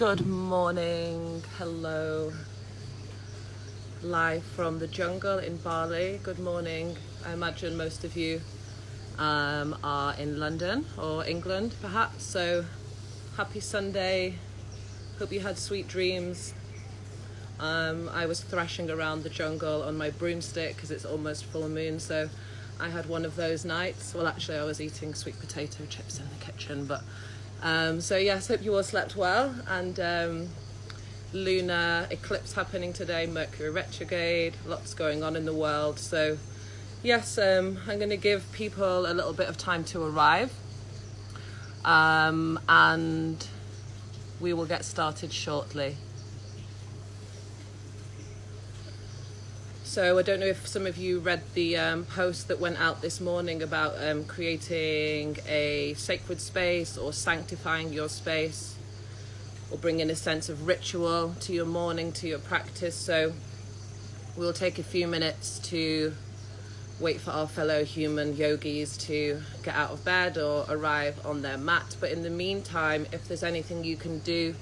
Good morning, hello, live from the jungle in Bali. Good morning. I imagine most of you are in London or England perhaps, so happy Sunday. Hope you had sweet dreams. I was thrashing around the jungle on my broomstick because it's almost full moon, so I had one of those nights. Well, actually I was eating sweet potato chips in the kitchen, but so yes, hope you all slept well. And lunar eclipse happening today, Mercury retrograde, lots going on in the world. So yes, I'm going to give people a little bit of time to arrive, and we will get started shortly. So I don't know if some of you read the post that went out this morning about creating a sacred space or sanctifying your space or bringing a sense of ritual to your morning, to your practice. So we'll take a few minutes to wait for our fellow human yogis to get out of bed or arrive on their mat. But in the meantime, if there's anything you can do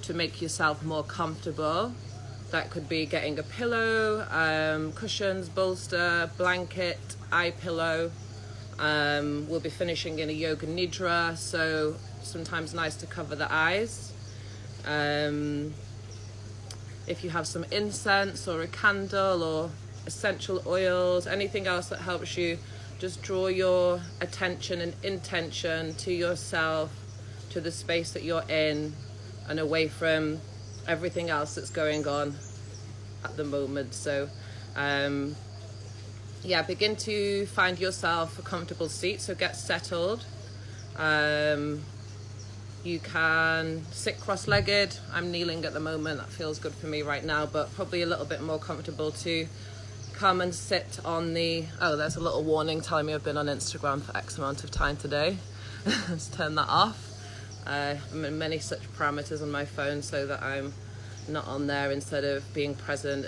to make yourself more comfortable, that could be getting a pillow, cushions, bolster, blanket, eye pillow. We'll be finishing in a yoga nidra, so sometimes nice to cover the eyes. If you have some incense or a candle or essential oils, anything else that helps you, just draw your attention and intention to yourself, to the space that you're in, and away from everything else that's going on at the moment. So begin to find yourself a comfortable seat, so get settled. You can sit cross-legged. I'm kneeling at the moment, that feels good for me right now, but probably a little bit more comfortable to come and sit on the, there's a little warning telling me I've been on Instagram for X amount of time today. Let's turn that off. I'm in many such parameters on my phone so that I'm not on there instead of being present.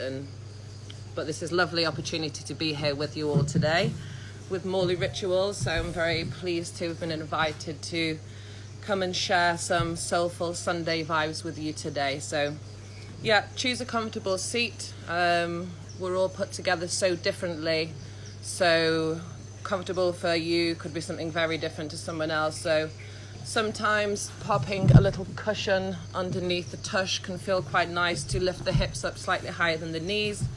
But this is a lovely opportunity to be here with you all today with Morley Rituals. So I'm very pleased to have been invited to come and share some soulful Sunday vibes with you today. So yeah, choose a comfortable seat. We're all put together so differently, so comfortable for you could be something very different to someone else. So sometimes popping a little cushion underneath the tush can feel quite nice to lift the hips up slightly higher than the knees,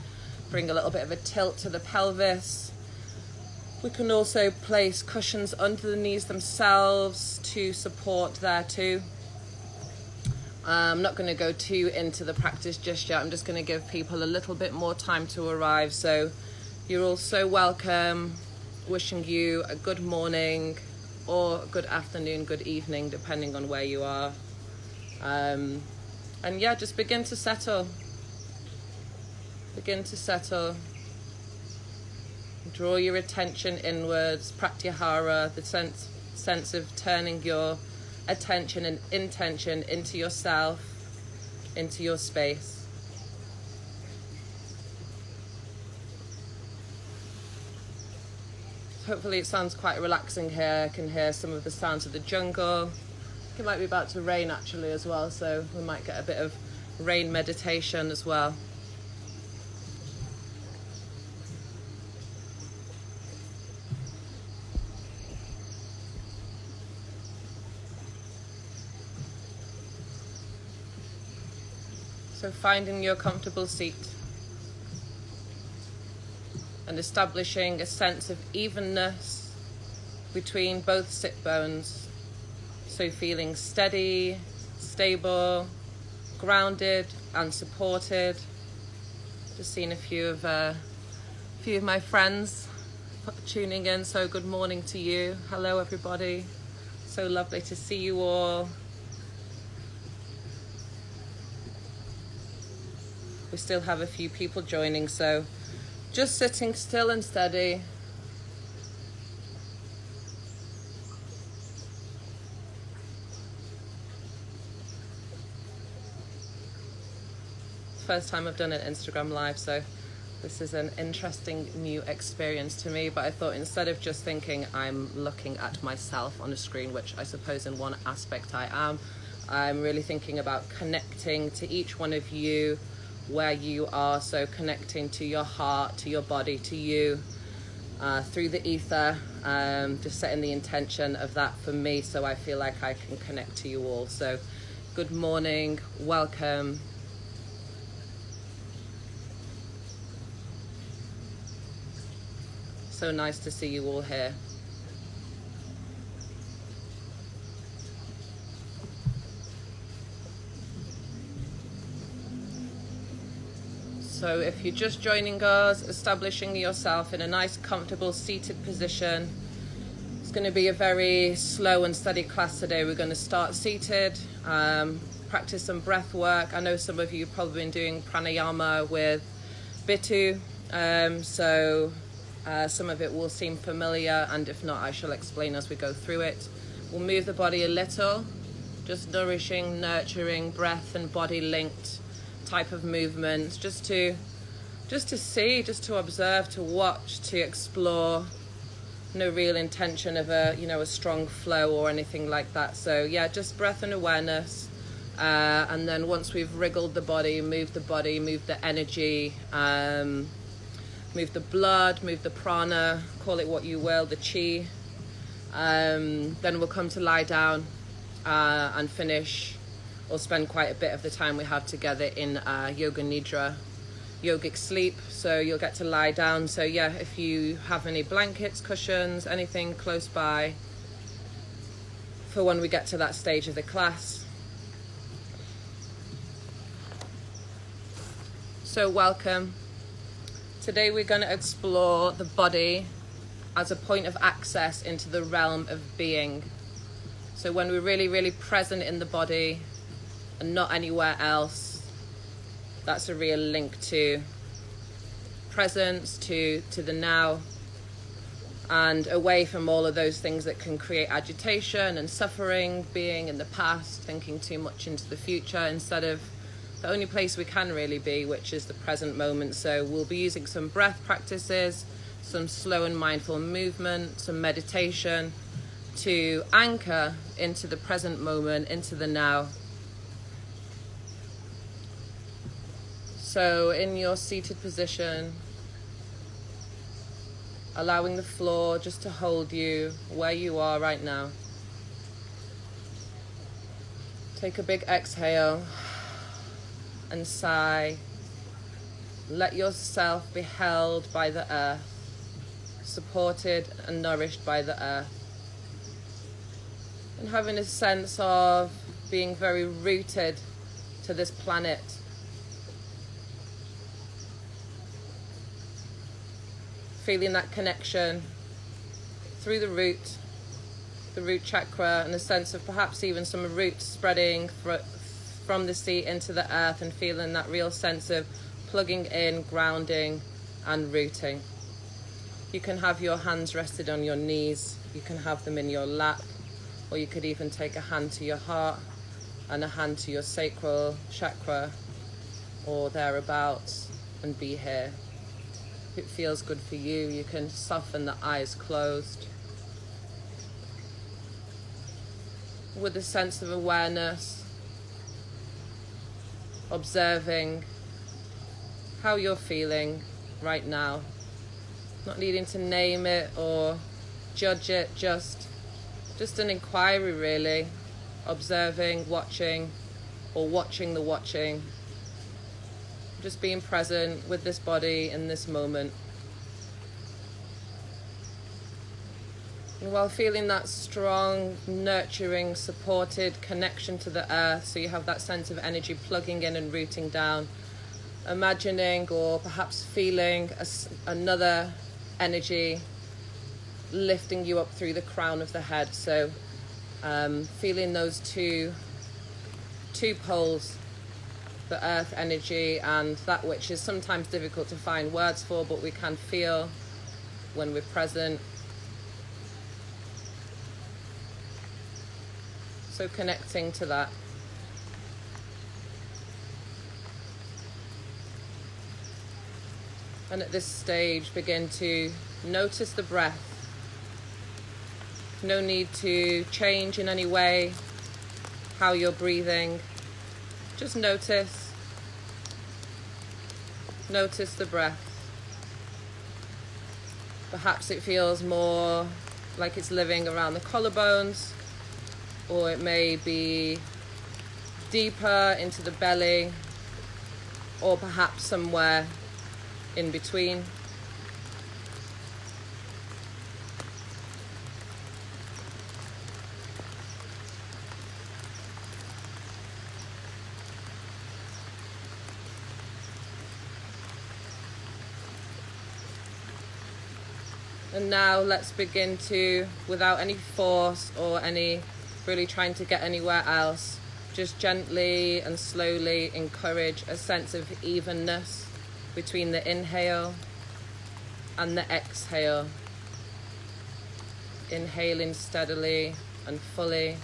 bring a little bit of a tilt to the pelvis. We can also place cushions under the knees themselves to support there too. I'm not going to go too into the practice just yet. I'm just going to give people a little bit more time to arrive. So you're all so welcome. Wishing you a good morning or good afternoon, good evening, depending on where you are. And yeah, just begin to settle. Begin to settle. Draw your attention inwards, pratyahara, the sense of turning your attention and intention into yourself, into your space. Hopefully it sounds quite relaxing here. I can hear some of the sounds of the jungle. It might be about to rain actually as well, so we might get a bit of rain meditation as well. So finding your comfortable seat and establishing a sense of evenness between both sit bones. So feeling steady, stable, grounded and supported. Just seen a few of my friends tuning in, so good morning to you. Hello everybody, so lovely to see you all. We still have a few people joining, so just sitting still and steady. First time I've done an Instagram live, so this is an interesting new experience to me, but I thought instead of just thinking I'm looking at myself on a screen, which I suppose in one aspect I am, I'm really thinking about connecting to each one of you where you are. So connecting to your heart, to your body, to you, through the ether, just setting the intention of that for me, so I feel like I can connect to you all. So good morning, welcome. So nice to see you all here. So if you're just joining us, establishing yourself in a nice, comfortable, seated position. It's going to be a very slow and steady class today. We're going to start seated, practice some breath work. I know some of you have probably been doing pranayama with Bittu, so some of it will seem familiar, and if not, I shall explain as we go through it. We'll move the body a little, just nourishing, nurturing, breath and body linked type of movements, just to see, just to observe, to watch, to explore. No real intention of a strong flow or anything like that. So yeah, just breath and awareness, and then once we've wriggled the body, move the energy, move the blood, move the prana, call it what you will, the chi, then we'll come to lie down and finish, or spend quite a bit of the time we have together in yoga nidra, yogic sleep. So you'll get to lie down. So yeah, if you have any blankets, cushions, anything close by for when we get to that stage of the class. So welcome. Today we're going to explore the body as a point of access into the realm of being. So when we're really, really present in the body and not anywhere else, that's a real link to presence, to the now, and away from all of those things that can create agitation and suffering, being in the past, thinking too much into the future, instead of the only place we can really be, which is the present moment. So we'll be using some breath practices, some slow and mindful movement, some meditation to anchor into the present moment, into the now. So in your seated position, allowing the floor just to hold you where you are right now. Take a big exhale and sigh. Let yourself be held by the earth, supported and nourished by the earth, and having a sense of being very rooted to this planet. Feeling that connection through the root chakra, and a sense of perhaps even some roots spreading from the seat into the earth, and feeling that real sense of plugging in, grounding and rooting. You can have your hands rested on your knees, you can have them in your lap, or you could even take a hand to your heart and a hand to your sacral chakra or thereabouts, and be here. If it feels good for you, you can soften the eyes closed with a sense of awareness, observing how you're feeling right now, not needing to name it or judge it, just an inquiry really, observing, watching, or watching the watching. Just being present with this body in this moment. And while feeling that strong, nurturing, supported connection to the earth, so you have that sense of energy plugging in and rooting down, imagining or perhaps feeling another energy lifting you up through the crown of the head. So feeling those two poles, the earth energy and that which is sometimes difficult to find words for, but we can feel when we're present. So connecting to that. And at this stage, begin to notice the breath. No need to change in any way. how you're breathing. Just notice the breath. Perhaps it feels more like it's living around the collarbones, or it may be deeper into the belly, or perhaps somewhere in between. And now let's begin to, without any force or any really trying to get anywhere else, just gently and slowly encourage a sense of evenness between the inhale and the exhale. Inhaling steadily and fully,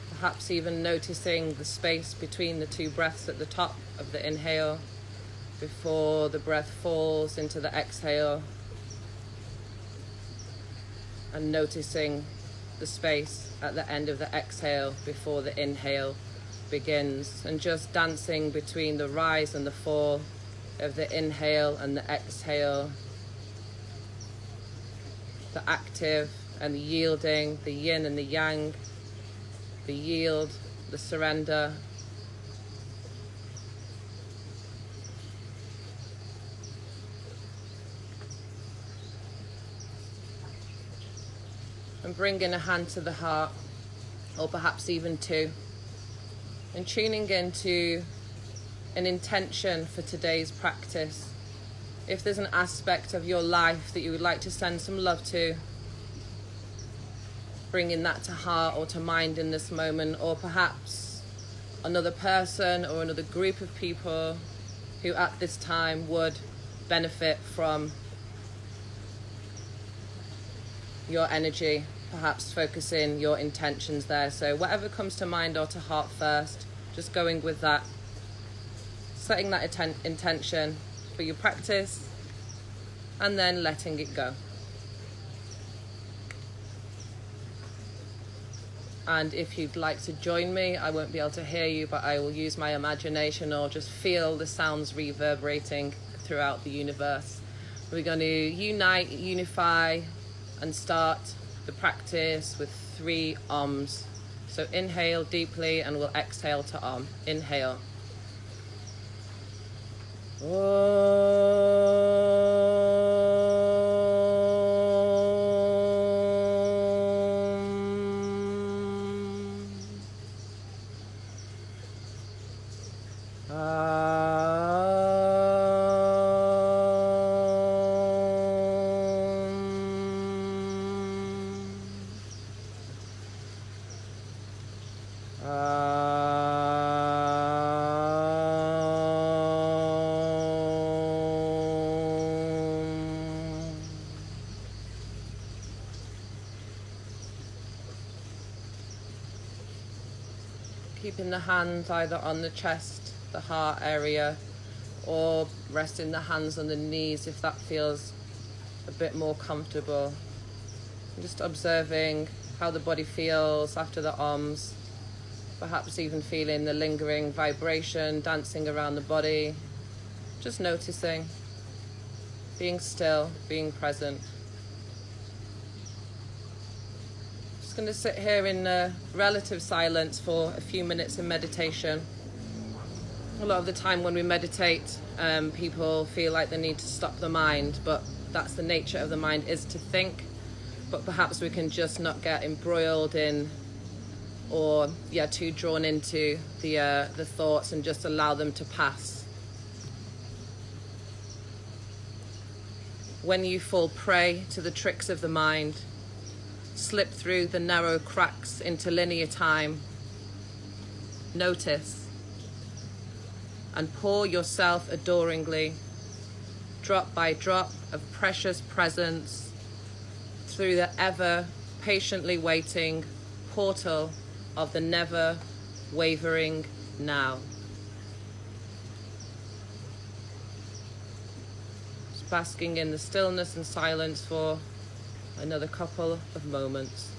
perhaps even noticing the space between the two breaths at the top of the inhale before the breath falls into the exhale, and noticing the space at the end of the exhale before the inhale begins, and just dancing between the rise and the fall of the inhale and the exhale, the active and the yielding, the yin and the yang, the yield, the surrender. And bringing a hand to the heart, or perhaps even two, and tuning into an intention for today's practice. If there's an aspect of your life that you would like to send some love to, bringing that to heart or to mind in this moment, or perhaps another person or another group of people who at this time would benefit from your energy, perhaps focusing your intentions there. So whatever comes to mind or to heart first, just going with that, setting that intention for your practice, and then letting it go. And if you'd like to join me, I won't be able to hear you, but I will use my imagination or just feel the sounds reverberating throughout the universe. We're going to unify and start the practice with 3 Oms. So inhale deeply and we'll exhale to Om. Inhale. Keeping the hands either on the chest, the heart area, or resting the hands on the knees if that feels a bit more comfortable. And just observing how the body feels after the Oms, perhaps even feeling the lingering vibration dancing around the body. Just noticing, being still, being present. Just going to sit here in relative silence for a few minutes in meditation. A lot of the time when we meditate, people feel like they need to stop the mind, but that's the nature of the mind, is to think. But perhaps we can just not get embroiled in or too drawn into the thoughts, and just allow them to pass. When you fall prey to the tricks of the mind, slip through the narrow cracks into linear time, notice and pour yourself adoringly, drop by drop of precious presence, through the ever patiently waiting portal of the never wavering now. Just basking in the stillness and silence for another couple of moments.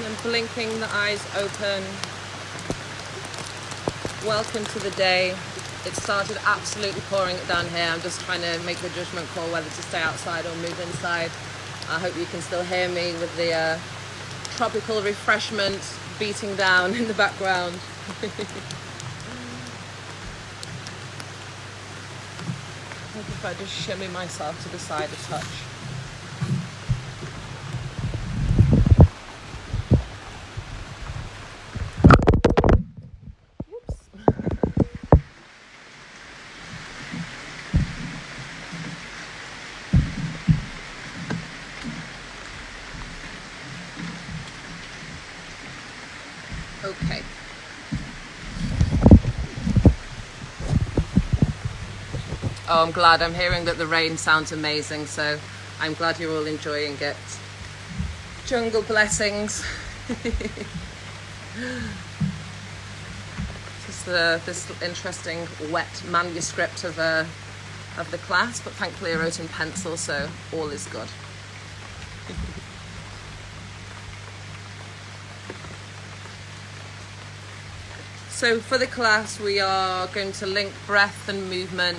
And blinking the eyes open. Welcome to the day. It started absolutely pouring it down here. I'm just trying to make the judgment call whether to stay outside or move inside. I hope you can still hear me with the tropical refreshment beating down in the background. I think if I just shimmy myself to the side a touch. Okay. Oh, I'm glad. I'm hearing that the rain sounds amazing, so I'm glad you're all enjoying it. Jungle blessings. Just this interesting wet manuscript of the class, but thankfully I wrote in pencil, so all is good. So for the class, we are going to link breath and movement,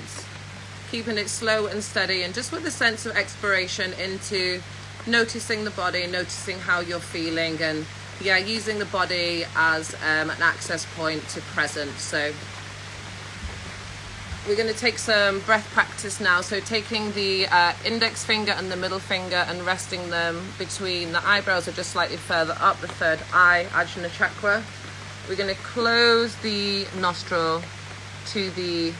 keeping it slow and steady, and just with a sense of exploration into noticing the body, noticing how you're feeling, and yeah, using the body as an access point to present. So we're going to take some breath practice now. So taking the index finger and the middle finger and resting them between the eyebrows or just slightly further up the third eye, Ajna chakra. We're going to close the nostril to the,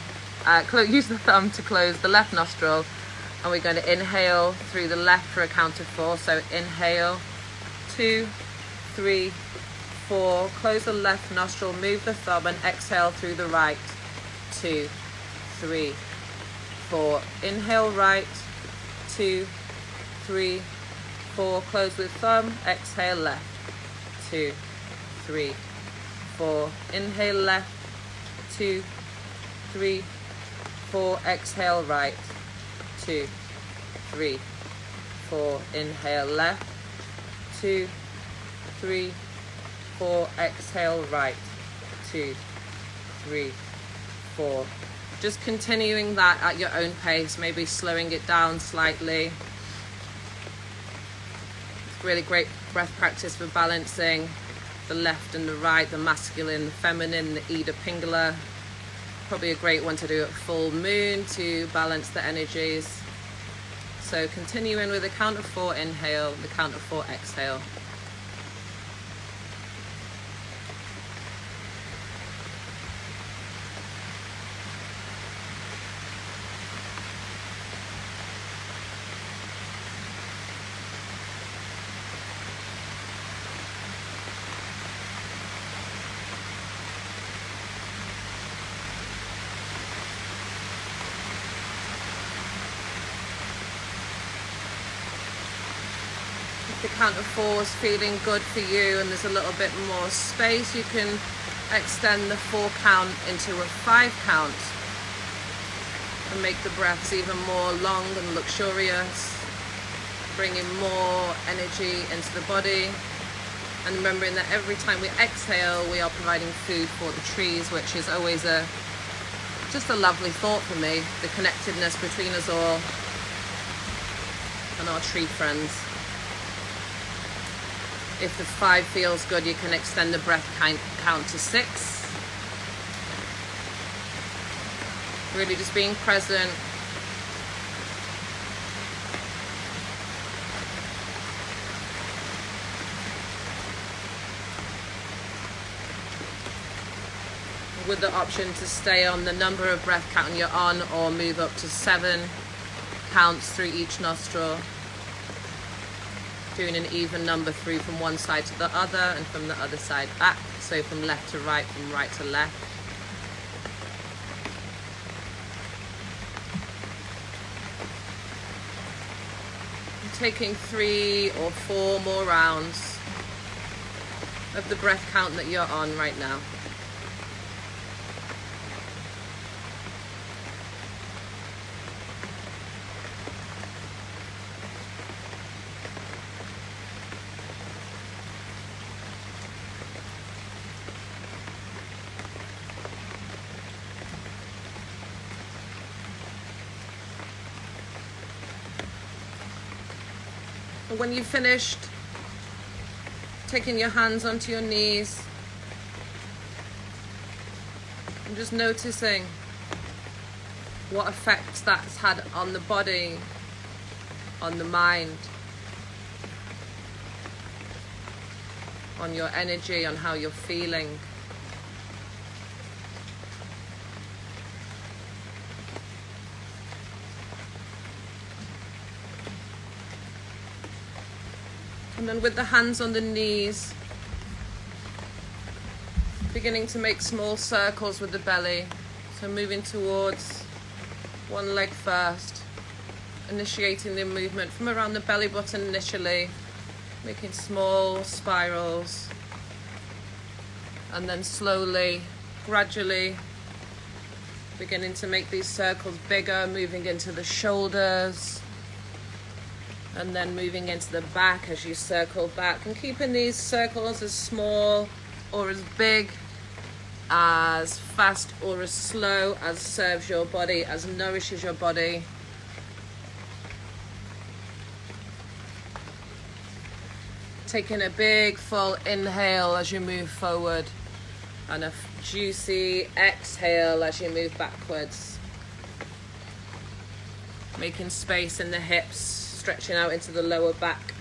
use the thumb to close the left nostril, and we're going to inhale through the left for a count of 4. So inhale, 2, 3, 4, close the left nostril, move the thumb, and exhale through the right, 2, 3, 4. Inhale right, 2, 3, 4, close with thumb, exhale left, 2, 3, 4. Inhale left, 2, 3, 4. Exhale right, 2, 3, 4. Inhale left, 2, 3, 4. Exhale right, 2, 3, 4. Just continuing that at your own pace, maybe slowing it down slightly. It's really great breath practice for balancing the left and the right, the masculine, the feminine, the Ida Pingala. Probably a great one to do at full moon to balance the energies. So continuing with the count of 4 inhale, the count of 4 exhale. The count of 4 is feeling good for you and there's a little bit more space, you can extend the 4 count into a 5 count and make the breaths even more long and luxurious, bringing more energy into the body, and remembering that every time we exhale we are providing food for the trees, which is always just a lovely thought for me, the connectedness between us all and our tree friends. If the 5 feels good, you can extend the breath count to 6. Really just being present. With the option to stay on the number of breath count you're on or move up to 7 counts through each nostril. Doing an even number through from one side to the other and from the other side back. So from left to right, from right to left. Taking 3 or 4 more rounds of the breath count that you're on right now. when you've finished, taking your hands onto your knees and just noticing what effects that's had on the body, on the mind, on your energy, on how you're feeling. And then with the hands on the knees, beginning to make small circles with the belly. So moving towards one leg first, initiating the movement from around the belly button initially, making small spirals, and then slowly, gradually beginning to make these circles bigger, moving into the shoulders, and then moving into the back as you circle back, and keeping these circles as small or as big, as fast or as slow as serves your body, as nourishes your body. Taking a big full inhale as you move forward, and a juicy exhale as you move backwards. Making space in the hips, stretching out into the lower back.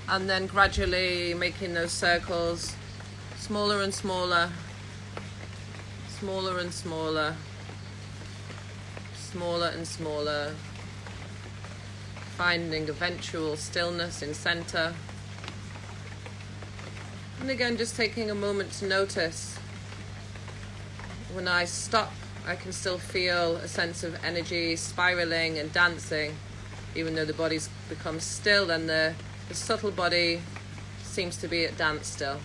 And then gradually making those circles smaller and smaller, smaller and smaller, smaller and smaller. Finding eventual stillness in center. And again, just taking a moment to notice. When I stop, I can still feel a sense of energy spiraling and dancing, even though the body's become still and the subtle body seems to be at dance still.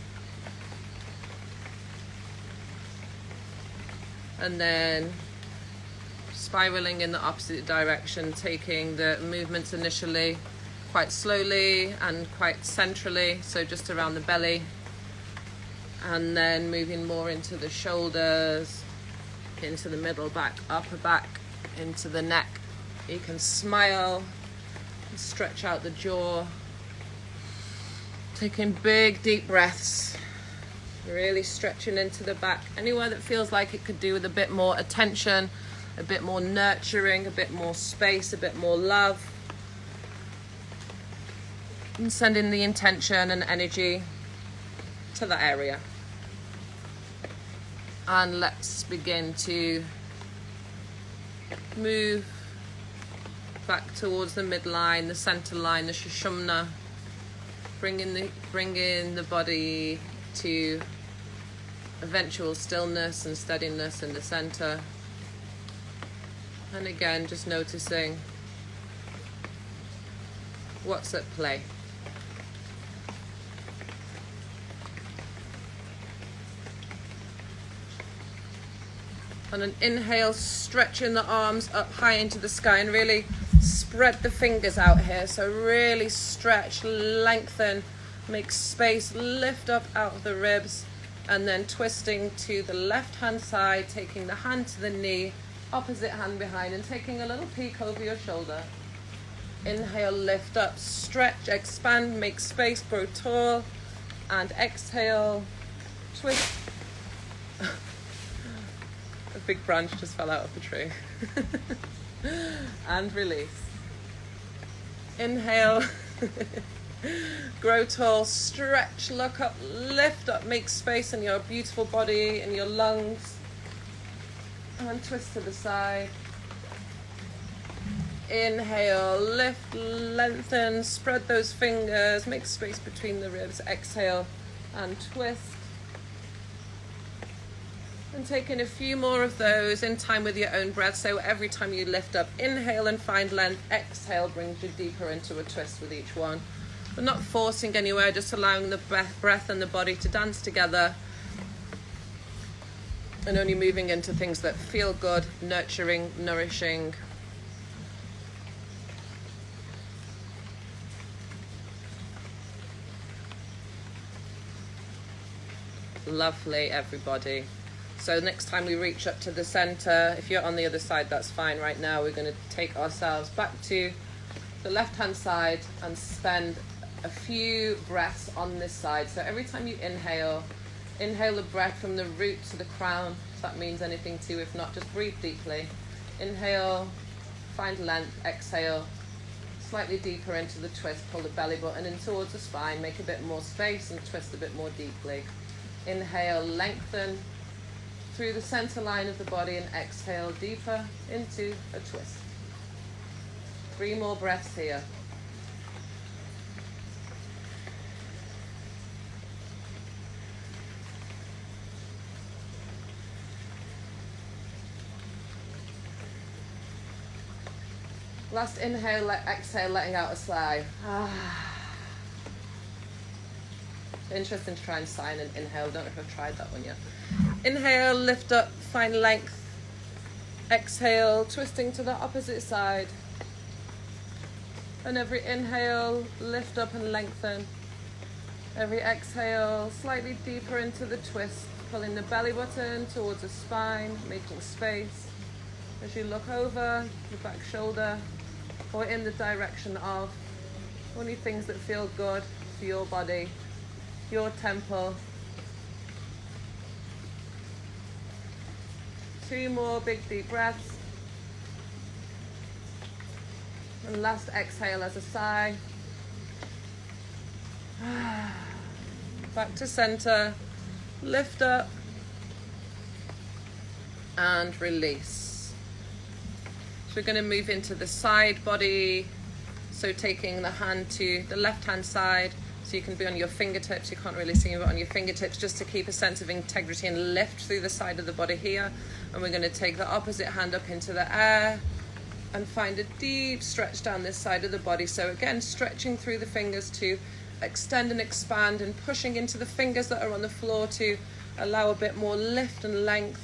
And then spiraling in the opposite direction, taking the movements initially quite slowly and quite centrally, so just around the belly, and then moving more into the shoulders, into the middle back, upper back, into the neck. You can smile, stretch out the jaw, taking big deep breaths, really stretching into the back, anywhere that feels like it could do with a bit more attention, a bit more nurturing, a bit more space, a bit more love. And sending the intention and energy to that area. And let's begin to move back towards the midline, the center line, the Sushumna. Bring in the body to eventual stillness and steadiness in the center. And again, just noticing what's at play. On an inhale, stretching the arms up high into the sky and really spread the fingers out here. So really stretch, lengthen, make space, lift up out of the ribs, and then twisting to the left hand side, taking the hand to the knee, opposite hand behind, and taking a little peek over your shoulder. Inhale, lift up, stretch, expand, make space, grow tall, and exhale, twist. A big branch just fell out of the tree. And release. Inhale, grow tall, stretch, look up, lift up, make space in your beautiful body, in your lungs, and twist to the side. Inhale, lift, lengthen, spread those fingers, make space between the ribs. Exhale and twist. And taking a few more of those in time with your own breath. So every time you lift up, inhale and find length. Exhale brings you deeper into a twist with each one. But not forcing anywhere, just allowing the breath and the body to dance together. And only moving into things that feel good, nurturing, nourishing. Lovely, everybody. So next time we reach up to the center, if you're on the other side, that's fine. Right now we're going to take ourselves back to the left hand side and spend a few breaths on this side. So every time you inhale a breath from the root to the crown, if that means anything to you. If not, just breathe deeply. Inhale, find length. Exhale, slightly deeper into the twist. Pull the belly button in towards the spine. Make a bit more space and twist a bit more deeply. Inhale, lengthen through the center line of the body, and exhale deeper into a twist. 3 more breaths here. Last inhale, exhale, letting out a sigh. Interesting to try and sign and inhale. Don't know if I've tried that one yet. Inhale, lift up, find length. Exhale, twisting to the opposite side. And every inhale, lift up and lengthen. Every exhale, slightly deeper into the twist, pulling the belly button towards the spine, making space. As you look over your back shoulder, or in the direction of only things that feel good for your body, your temple. 2 more big deep breaths. And last exhale as a sigh. Back to center, lift up and release. We're going to move into the side body. So taking the hand to the left hand side, so you can be on your fingertips. You can't really see it, but on your fingertips, just to keep a sense of integrity and lift through the side of the body here. And we're going to take the opposite hand up into the air and find a deep stretch down this side of the body. So again, stretching through the fingers to extend and expand, and pushing into the fingers that are on the floor to allow a bit more lift and length.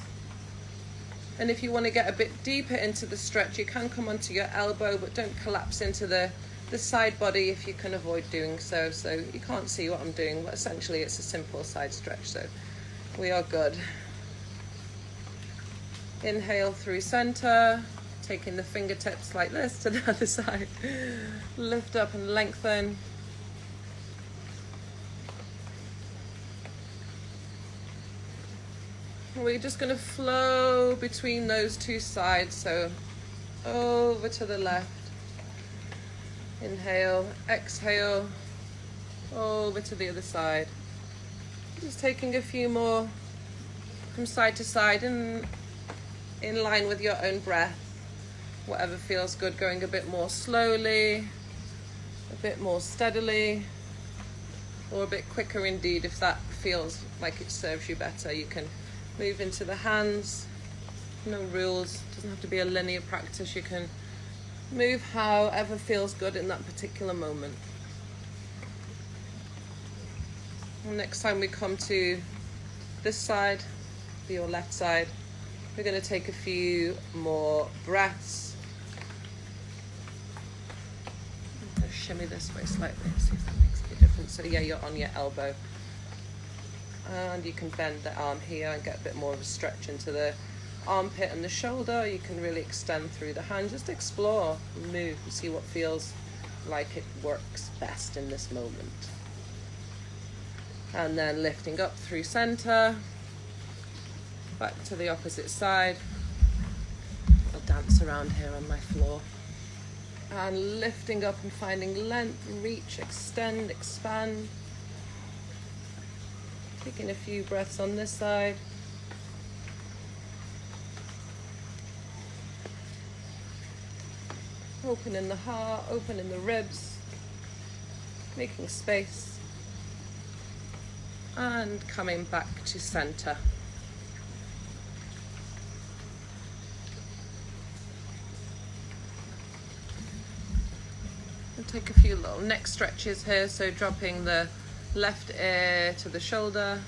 And if you want to get a bit deeper into the stretch, you can come onto your elbow, but don't collapse into the side body if you can avoid doing so. So you can't see what I'm doing, but essentially it's a simple side stretch, so we are good. Inhale through center, taking the fingertips like this to the other side. Lift up and lengthen. We're just going to flow between those 2 sides, so over to the left. Inhale, exhale, over to the other side. Just taking a few more from side to side and in line with your own breath. Whatever feels good, going a bit more slowly, a bit more steadily, or a bit quicker indeed if that feels like it serves you better. You can move into the hands. No rules. Doesn't have to be a linear practice. You can move however feels good in that particular moment. And next time we come to this side, your left side, we're going to take a few more breaths. I'm going to shimmy this way slightly, see if that makes any difference. So yeah, you're on your elbow. And you can bend the arm here and get a bit more of a stretch into the armpit and the shoulder. You can really extend through the hand. Just explore, move, and see what feels like it works best in this moment. And then lifting up through center, back to the opposite side. I'll dance around here on my floor. And lifting up and finding length, reach, extend, expand. Taking a few breaths on this side. Opening the heart, opening the ribs, making space, and coming back to center. And take a few little neck stretches here, so dropping the left ear to the shoulder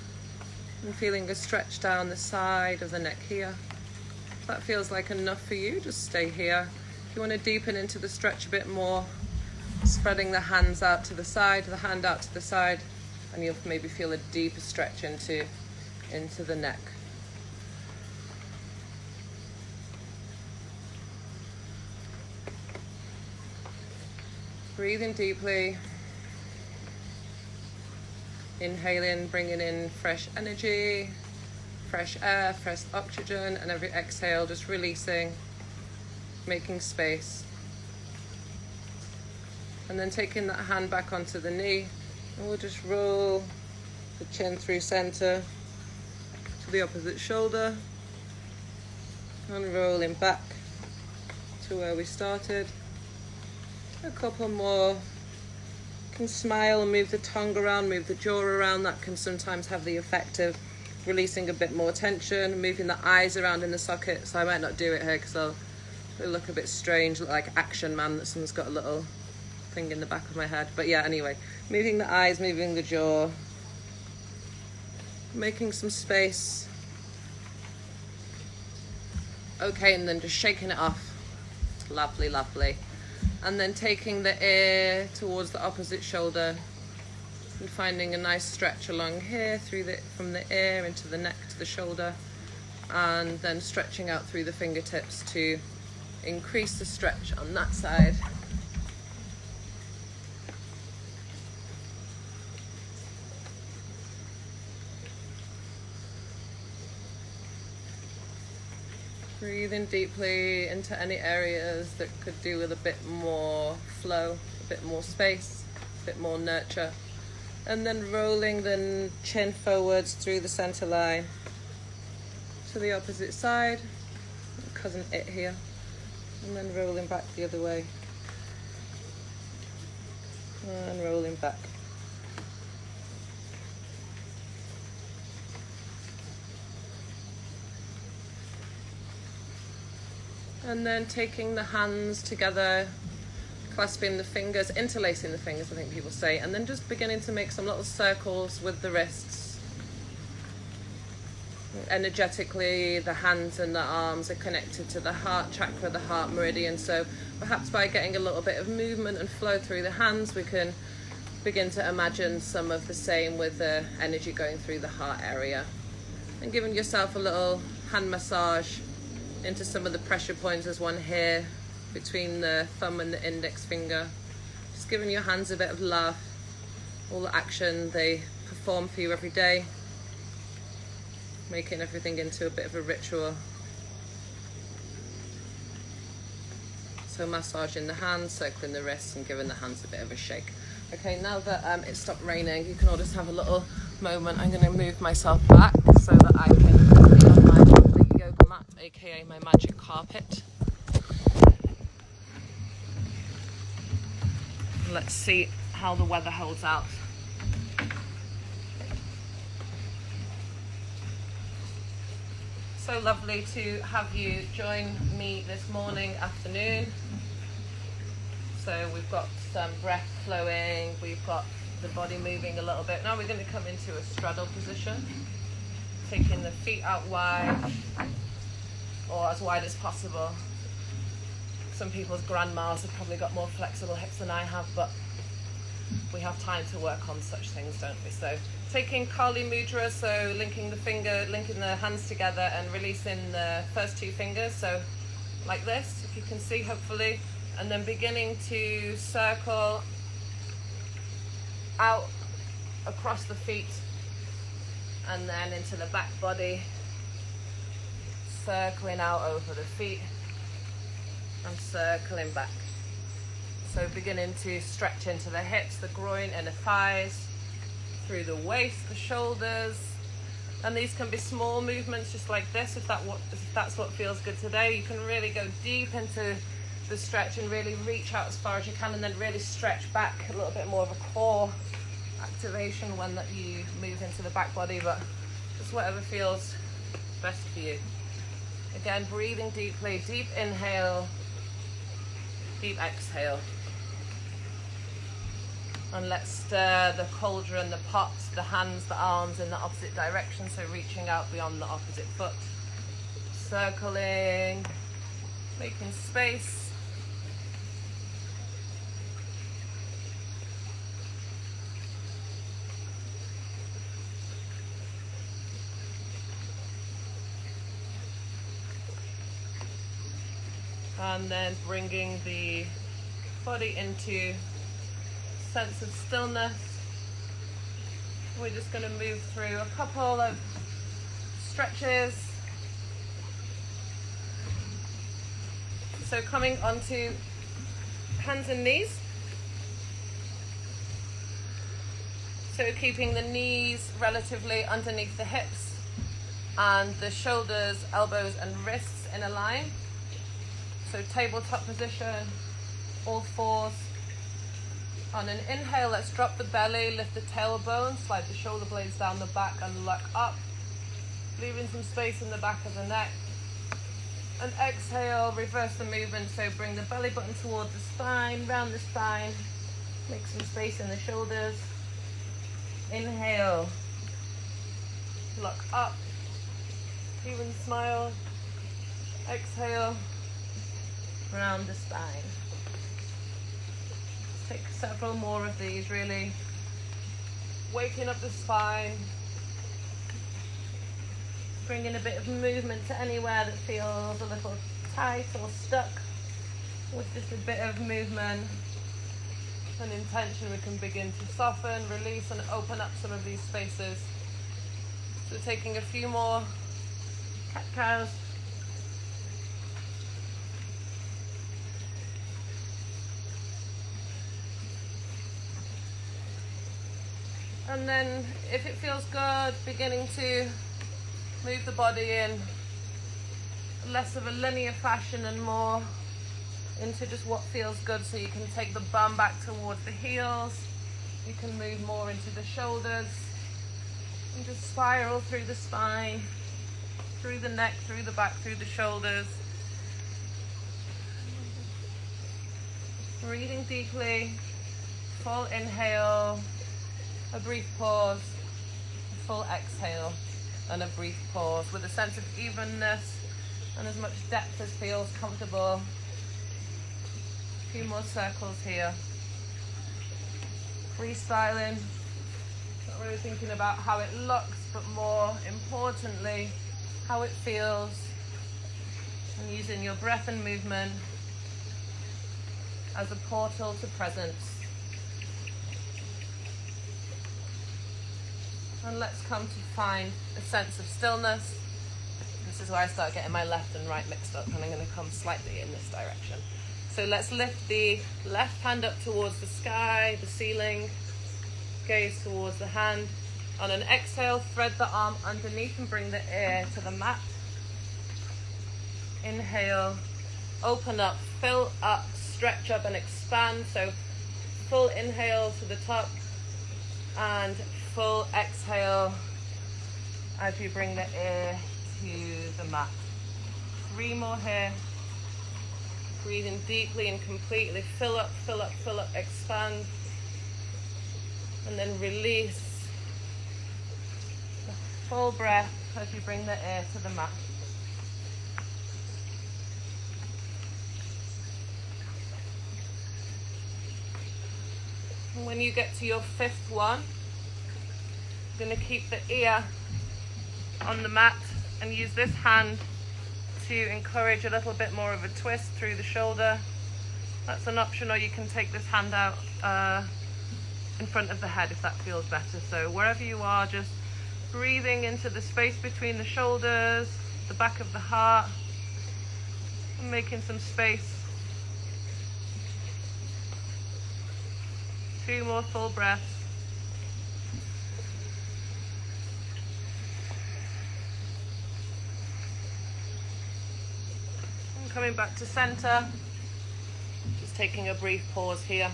and feeling a stretch down the side of the neck here. If that feels like enough for you, just stay here. If you want to deepen into the stretch a bit more, spreading the hands out to the side, the hand out to the side, and you'll maybe feel a deeper stretch into the neck. Breathing deeply. Inhaling, bringing in fresh energy, fresh air, fresh oxygen, and every exhale just releasing, making space. And then taking that hand back onto the knee, and we'll just roll the chin through center to the opposite shoulder, and rolling back to where we started. A couple more. You can smile and move the tongue around, move the jaw around. That can sometimes have the effect of releasing a bit more tension, moving the eyes around in the socket. So I might not do it here because I'll look a bit strange, look like Action Man, that someone's got a little thing in the back of my head. But yeah, anyway, moving the eyes, moving the jaw, making some space. Okay, and then just shaking it off. Lovely, lovely. And then taking the ear towards the opposite shoulder and finding a nice stretch along here from the ear into the neck to the shoulder, and then stretching out through the fingertips to increase the stretch on that side. Breathing deeply into any areas that could do with a bit more flow, a bit more space, a bit more nurture. And then rolling the chin forwards through the center line to the opposite side, cousin it here, and then rolling back the other way, and rolling back. And then taking the hands together, clasping the fingers, interlacing the fingers, I think people say, and then just beginning to make some little circles with the wrists. Energetically, the hands and the arms are connected to the heart chakra, the heart meridian. So perhaps by getting a little bit of movement and flow through the hands, we can begin to imagine some of the same with the energy going through the heart area. And giving yourself a little hand massage into some of the pressure points. There's one here between the thumb and the index finger. Just giving your hands a bit of love, all the action they perform for you every day, making everything into a bit of a ritual. So massaging the hands, circling the wrists, and giving the hands a bit of a shake. Okay, now that it stopped raining, you can all just have a little moment. I'm going to move myself back so that I can be on my lovely yoga mat, aka my magic carpet. Let's see how the weather holds out. So lovely to have you join me this morning, afternoon. So we've got some breath flowing, we've got the body moving a little bit. Now we're going to come into a straddle position, taking the feet out wide, or as wide as possible. Some people's grandmas have probably got more flexible hips than I have, but we have time to work on such things, don't we? So taking Kali Mudra, so linking the hands together and releasing the first two fingers, so like this, if you can see, hopefully, and then beginning to circle out across the feet and then into the back body, circling out over the feet and circling back. So beginning to stretch into the hips, the groin and the thighs, through the waist, the shoulders. And these can be small movements just like this, if that's what feels good today. You can really go deep into the stretch and really reach out as far as you can, and then really stretch back, a little bit more of a core activation when that you move into the back body, but just whatever feels best for you. Again, breathing deeply, deep inhale, deep exhale. And let's stir the cauldron, the pot, the hands, the arms in the opposite direction, so reaching out beyond the opposite foot. Circling, making space. And then bringing the body into sense of stillness. We're just going to move through a couple of stretches. So coming onto hands and knees. So keeping the knees relatively underneath the hips and the shoulders, elbows and wrists in a line. So tabletop position, all fours. On an inhale, let's drop the belly, lift the tailbone, slide the shoulder blades down the back and look up, leaving some space in the back of the neck. And exhale, reverse the movement, so bring the belly button towards the spine, round the spine, make some space in the shoulders. Inhale, look up, even smile. Exhale, round the spine. Take several more of these, really waking up the spine, bringing a bit of movement to anywhere that feels a little tight or stuck. With just a bit of movement and intention, we can begin to soften, release and open up some of these spaces. So taking a few more cat-cows. And then if it feels good, beginning to move the body in less of a linear fashion and more into just what feels good. So you can take the bum back towards the heels. You can move more into the shoulders and just spiral through the spine, through the neck, through the back, through the shoulders. Breathing deeply, full inhale, a brief pause, a full exhale, and a brief pause with a sense of evenness and as much depth as feels comfortable. A few more circles here. Freestyling, not really thinking about how it looks, but more importantly, how it feels, and using your breath and movement as a portal to presence. And let's come to find a sense of stillness. This is where I start getting my left and right mixed up, and I'm going to come slightly in this direction. So let's lift the left hand up towards the sky, the ceiling, gaze towards the hand. On an exhale, thread the arm underneath and bring the ear to the mat. Inhale, open up, fill up, stretch up and expand. So full inhale to the top and full exhale as you bring the ear to the mat. 3 more here. Breathing deeply and completely. Fill up, fill up, fill up, expand. And then release. Full breath as you bring the ear to the mat. And when you get to your 5th one, you're going to keep the ear on the mat and use this hand to encourage a little bit more of a twist through the shoulder. That's an option, or you can take this hand out in front of the head if that feels better. So wherever you are, just breathing into the space between the shoulders, the back of the heart, and making some space. 2 more full breaths. And coming back to center, just taking a brief pause here.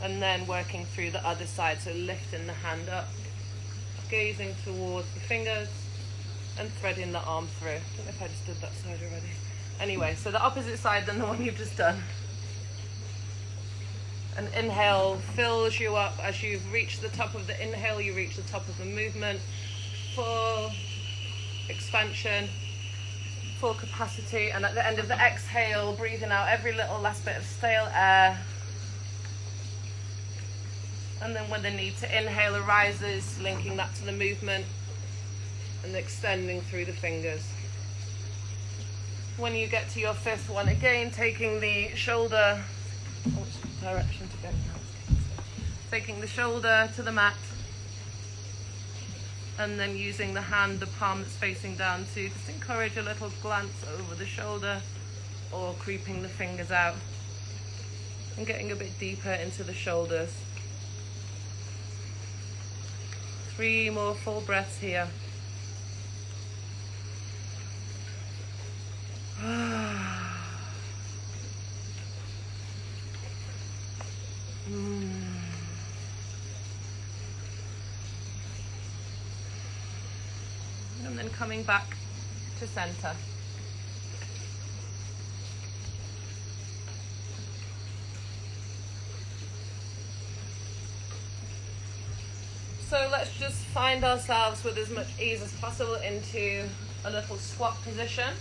And then working through the other side, so lifting the hand up, gazing towards the fingers, and threading the arm through. I don't know if I just did that side already. Anyway, so the opposite side than the one you've just done. An inhale fills you up. As you've reached the top of the inhale, you reach the top of the movement. Full expansion, full capacity. And at the end of the exhale, breathing out every little last bit of stale air. And then when the need to inhale arises, linking that to the movement and extending through the fingers. When you get to your fifth one, again, taking the shoulder, which direction to go now? Taking the shoulder to the mat, and then using the hand, the palm that's facing down, to just encourage a little glance over the shoulder, or creeping the fingers out and getting a bit deeper into the shoulders. 3 more full breaths here. And then coming back to center. So let's just find ourselves with as much ease as possible into a little squat position.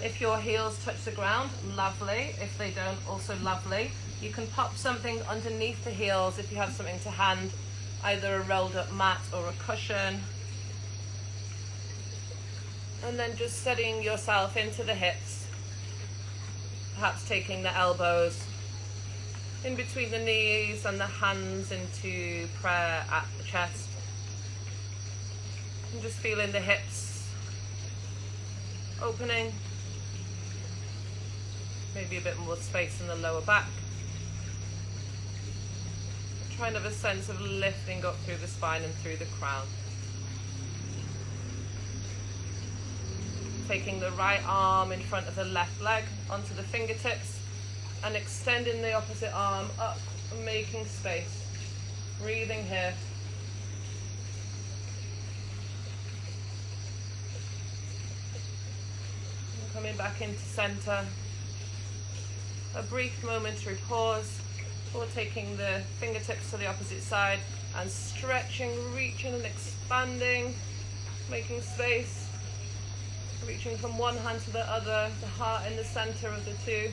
If your heels touch the ground, lovely. If they don't, also lovely. You can pop something underneath the heels if you have something to hand, either a rolled up mat or a cushion. And then just steadying yourself into the hips, perhaps taking the elbows in between the knees and the hands into prayer at the chest. And just feeling the hips opening, maybe a bit more space in the lower back. Try and have a sense of lifting up through the spine and through the crown. Taking the right arm in front of the left leg onto the fingertips and extending the opposite arm up and making space. Breathing here. And coming back into center. A brief momentary pause before taking the fingertips to the opposite side and stretching, reaching and expanding, making space. Reaching from one hand to the other, the heart in the center of the two.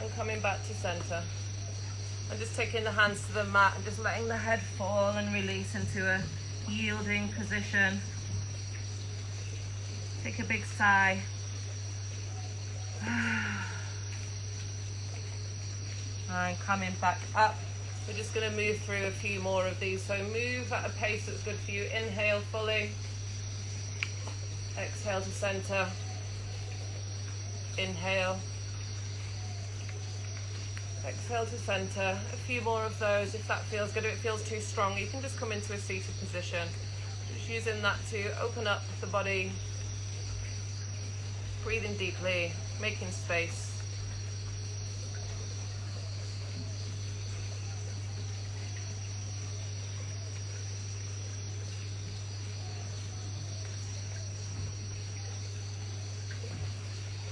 And coming back to center. And just taking the hands to the mat and just letting the head fall and release into a yielding position. Take a big sigh. And coming back up. We're just going to move through a few more of these. So move at a pace that's good for you. Inhale fully. Exhale to center. Inhale. Exhale to center. A few more of those if that feels good. If it feels too strong, you can just come into a seated position. Just using that to open up the body. Breathing deeply, making space.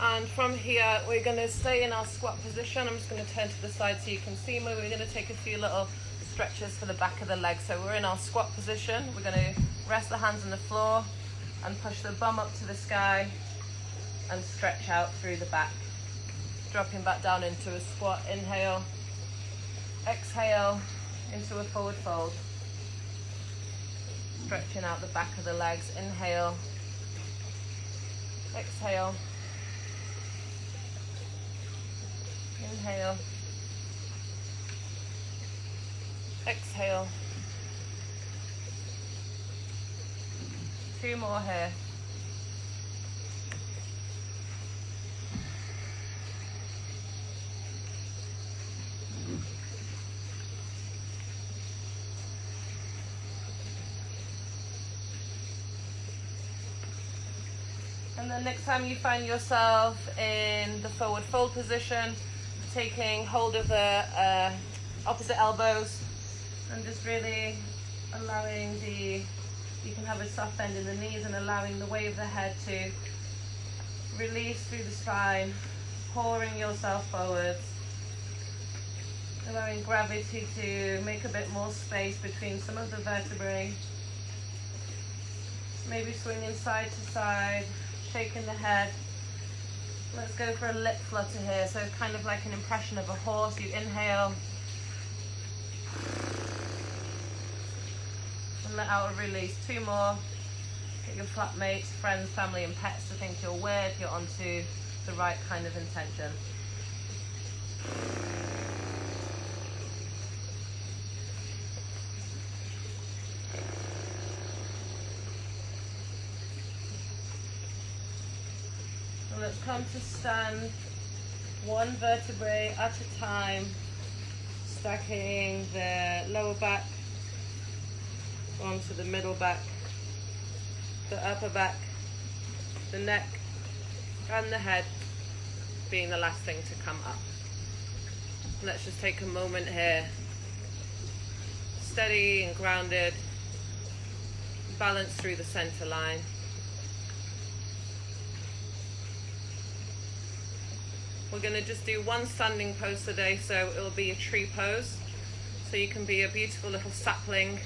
And from here, we're going to stay in our squat position. I'm just going to turn to the side so you can see me. We're going to take a few little stretches for the back of the leg. So we're in our squat position. We're going to rest the hands on the floor and push the bum up to the sky and stretch out through the back. Dropping back down into a squat. Inhale. Exhale into a forward fold. Stretching out the back of the legs. Inhale. Exhale. Inhale. Exhale. 2 more here. And then next time you find yourself in the forward fold position, taking hold of the opposite elbows and just really allowing you can have a soft bend in the knees and allowing the weight of the head to release through the spine, pouring yourself forwards, allowing gravity to make a bit more space between some of the vertebrae. Maybe swinging side to side, shaking the head. Let's go for a lip flutter here, so kind of like an impression of a horse. You inhale, and let out a release. 2 more. Get your flatmates, friends, family and pets to think you're weird. You're onto the right kind of intention. And let's come to stand 1 vertebrae at a time, stacking the lower back onto the middle back, the upper back, the neck and the head being the last thing to come up. Let's just take a moment here, steady and grounded, balance through the center line. We're going to just do 1 standing pose today, so it'll be a tree pose. So you can be a beautiful little sapling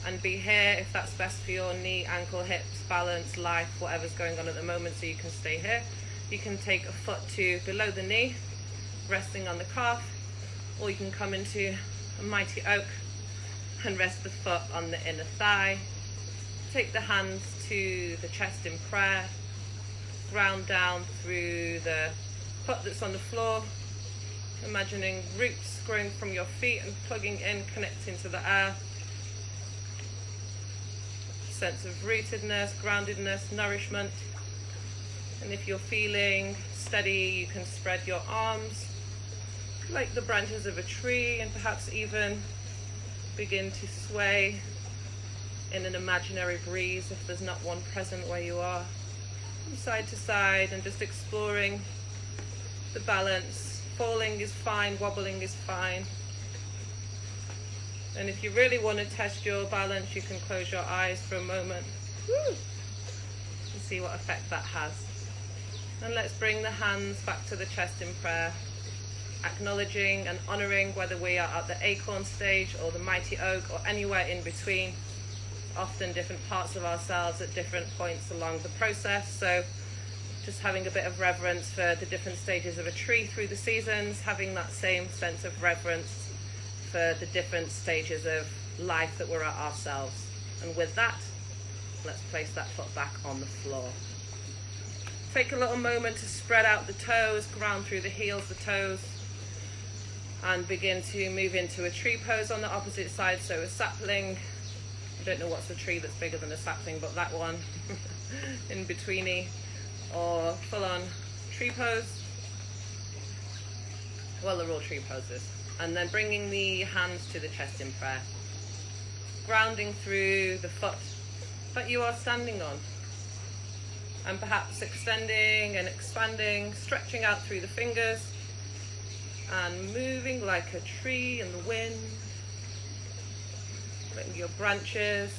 and be here if that's best for your knee, ankle, hips, balance, life, whatever's going on at the moment, so you can stay here. You can take a foot to below the knee, resting on the calf, or you can come into a mighty oak and rest the foot on the inner thigh. Take the hands to the chest in prayer, ground down through the foot that's on the floor, imagining roots growing from your feet and plugging in, connecting to the earth. Sense of rootedness, groundedness, nourishment. And if you're feeling steady, you can spread your arms like the branches of a tree and perhaps even begin to sway in an imaginary breeze if there's not one present where you are, from side to side, and just exploring the balance. Falling is fine, wobbling is fine. And if you really want to test your balance, you can close your eyes for a moment. Woo! And see what effect that has. And let's bring the hands back to the chest in prayer, acknowledging and honoring whether we are at the acorn stage or the mighty oak or anywhere in between. Often different parts of ourselves at different points along the process. So just having a bit of reverence for the different stages of a tree through the seasons, having that same sense of reverence for the different stages of life that we're at ourselves. And with that, let's place that foot back on the floor. Take a little moment to spread out the toes, ground through the heels, the toes, and begin to move into a tree pose on the opposite side. So a sapling, I don't know what's a tree that's bigger than a sapling, but that one, in betweeny, or full on tree pose. Well, they're all tree poses. And then bringing the hands to the chest in prayer, grounding through the foot that you are standing on, and perhaps extending and expanding, stretching out through the fingers and moving like a tree in the wind, letting your branches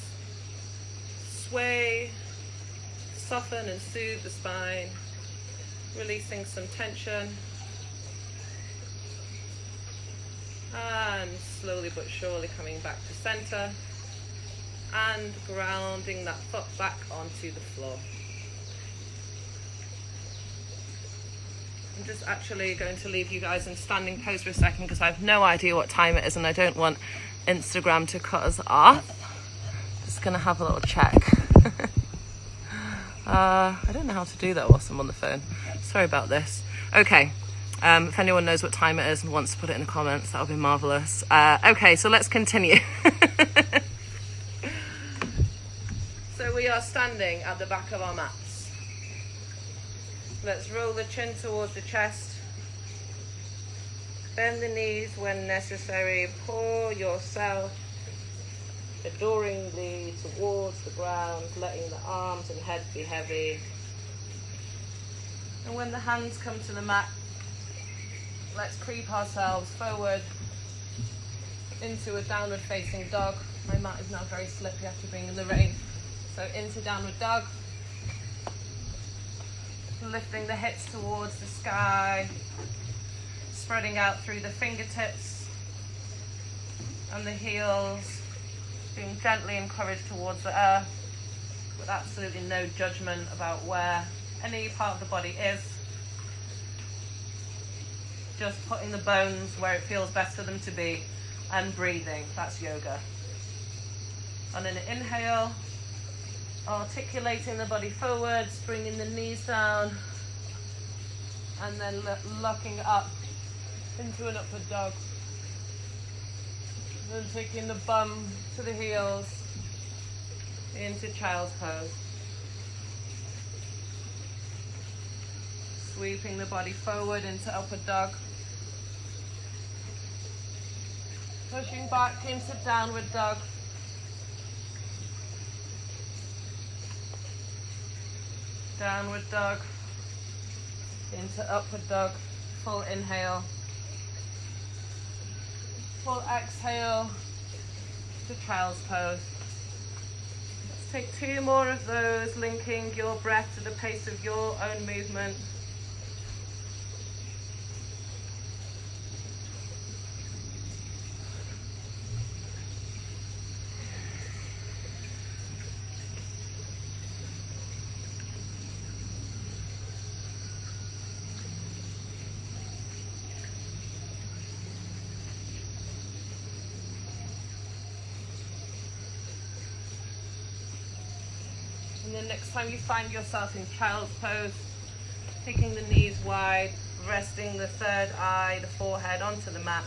sway, soften and soothe the spine, releasing some tension. And slowly but surely coming back to center and grounding that foot back onto the floor. I'm just actually going to leave you guys in standing pose for a second because I have no idea what time it is and I don't want Instagram to cut us off. Just gonna have a little check. I don't know how to do that whilst I'm on the phone. Sorry about this. Okay. If anyone knows what time it is and wants to put it in the comments, that would be marvellous. Okay, so let's continue. So we are standing at the back of our mats. Let's roll the chin towards the chest. Bend the knees when necessary. Pour yourself adoringly towards the ground, letting the arms and head be heavy. And when the hands come to the mat, let's creep ourselves forward into a downward facing dog. My mat is now very slippy after being in the rain. So into downward dog. Lifting the hips towards the sky. Spreading out through the fingertips and the heels. Being gently encouraged towards the earth with absolutely no judgment about where any part of the body is. Just putting the bones where it feels best for them to be and breathing. That's yoga. On an inhale, articulating the body forwards, bringing the knees down, and then locking up into an upward dog. Then taking the bum to the heels into child's pose. Sweeping the body forward into upward dog. Pushing back into downward dog. Downward dog into upward dog. Full inhale. Full exhale to child's pose. Let's take 2 more of those, linking your breath to the pace of your own movement. And then next time you find yourself in child's pose, taking the knees wide, resting the third eye, the forehead onto the mat.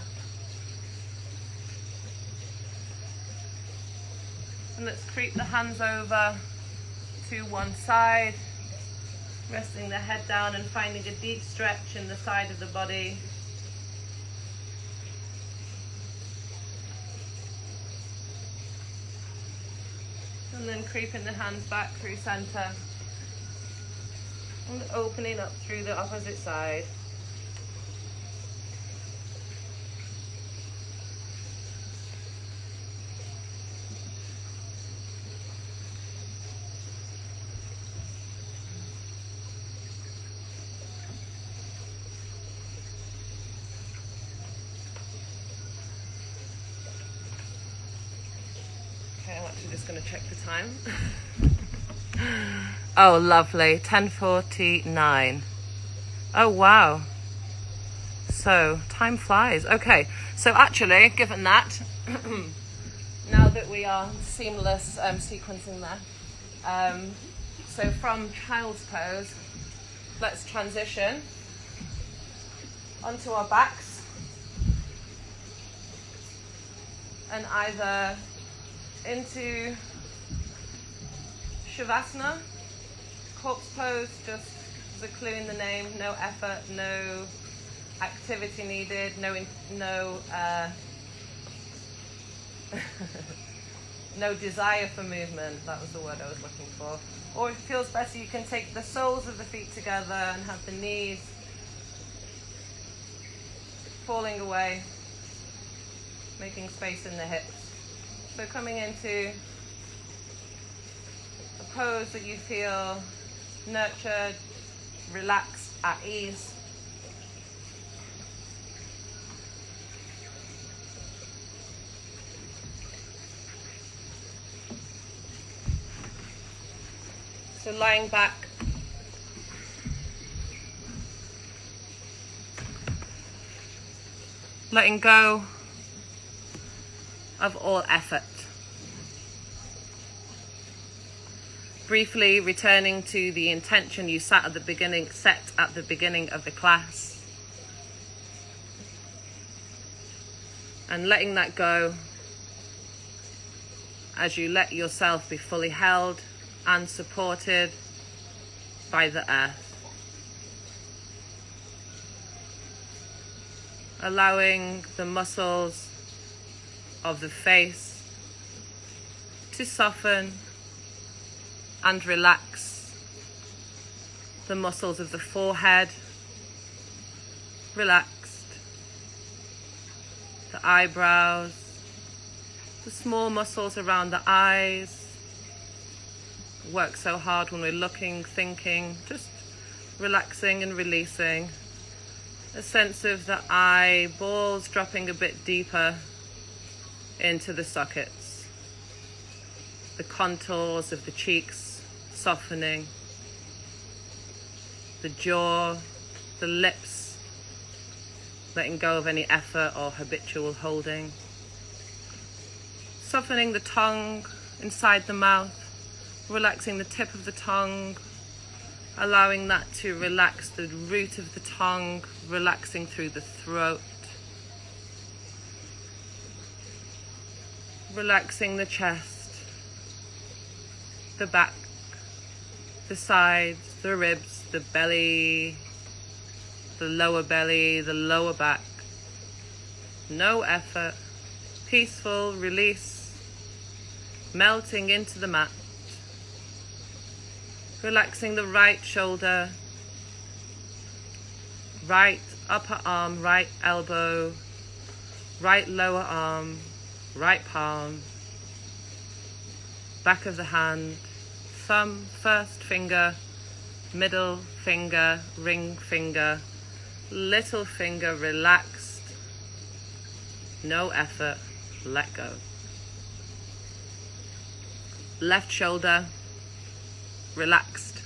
And let's creep the hands over to one side, resting the head down and finding a deep stretch in the side of the body. And then creeping the hands back through center and opening up through the opposite side. Okay, I'm actually just going to check the time. Oh, lovely. 10:49. Oh, wow. So, time flies. Okay, so actually, given that, now that we are seamless sequencing there, so from child's pose, let's transition onto our backs and either into Shavasana, corpse pose, just as a clue in the name, no effort, no activity needed, no desire for movement. That was the word I was looking for. Or if it feels better, you can take the soles of the feet together and have the knees falling away, making space in the hips. So coming into a pose that you feel nurtured, relaxed, at ease. So lying back, letting go of all effort. Briefly returning to the intention you set at the beginning of the class. And letting that go as you let yourself be fully held and supported by the earth. Allowing the muscles of the face to soften and relax. The muscles of the forehead relaxed. The eyebrows, the small muscles around the eyes. Work so hard when we're looking, thinking, just relaxing and releasing. A sense of the eyeballs dropping a bit deeper into the sockets. The contours of the cheeks softening. The jaw, the lips, letting go of any effort or habitual holding. Softening the tongue inside the mouth, relaxing the tip of the tongue, allowing that to relax the root of the tongue, relaxing through the throat, relaxing the chest, the back, the sides, the ribs, the belly, the lower back. No effort, peaceful release, melting into the mat. Relaxing the right shoulder, right upper arm, right elbow, right lower arm, right palm, back of the hand, thumb, first finger, middle finger, ring finger, little finger relaxed, no effort, let go. Left shoulder, relaxed,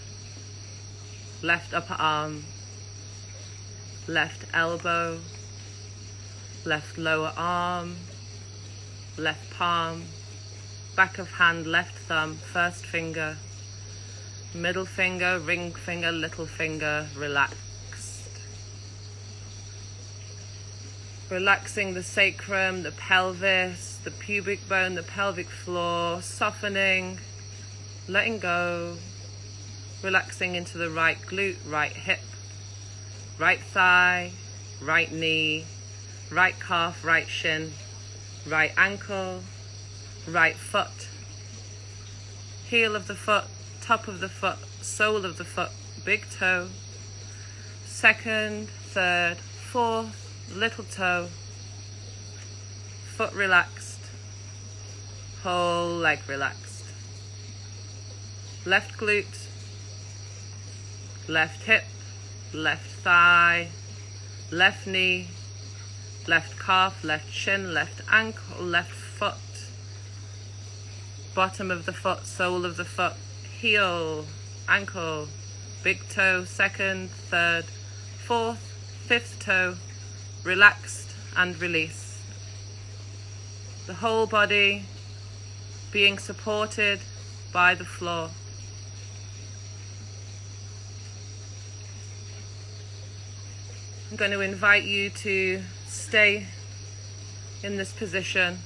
left upper arm, left elbow, left lower arm, left palm, back of hand, left thumb, first finger, middle finger, ring finger, little finger, relaxed. Relaxing the sacrum, the pelvis, the pubic bone, the pelvic floor, softening, letting go, relaxing into the right glute, right hip, right thigh, right knee, right calf, right shin, right ankle, right foot, heel of the foot, top of the foot, sole of the foot, big toe, second, third, fourth, little toe, foot relaxed, whole leg relaxed, left glute, left hip, left thigh, left knee, left calf, left shin, left ankle, left foot, bottom of the foot, sole of the foot, heel, ankle, big toe, second, third, fourth, fifth toe, relaxed and release. The whole body being supported by the floor. I'm going to invite you to stay in this position,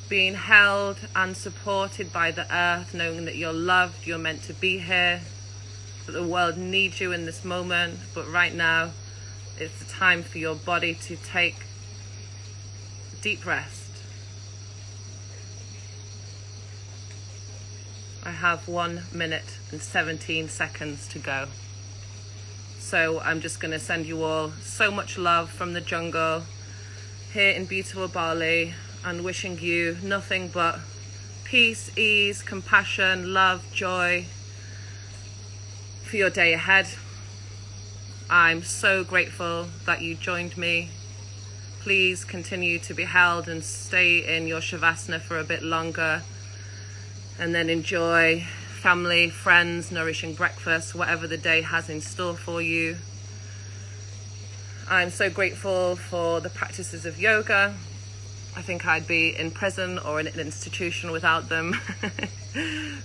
being held and supported by the earth, knowing that you're loved, you're meant to be here, that the world needs you in this moment, but right now it's the time for your body to take deep rest. I have 1 minute and 17 seconds to go. So I'm just going to send you all so much love from the jungle here in beautiful Bali, and wishing you nothing but peace, ease, compassion, love, joy for your day ahead. I'm so grateful that you joined me. Please continue to be held and stay in your Shavasana for a bit longer, and then enjoy family, friends, nourishing breakfast, whatever the day has in store for you. I'm so grateful for the practices of yoga. I think I'd be in prison or in an institution without them.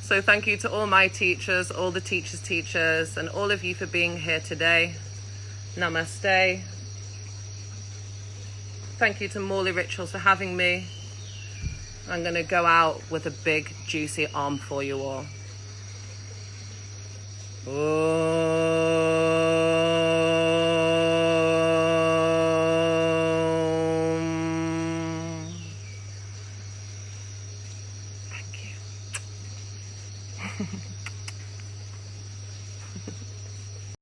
So thank you to all my teachers, all the teachers' teachers, and all of you for being here today. Namaste. Thank you to Morley Rituals for having me. I'm going to go out with a big juicy arm for you all. Oh.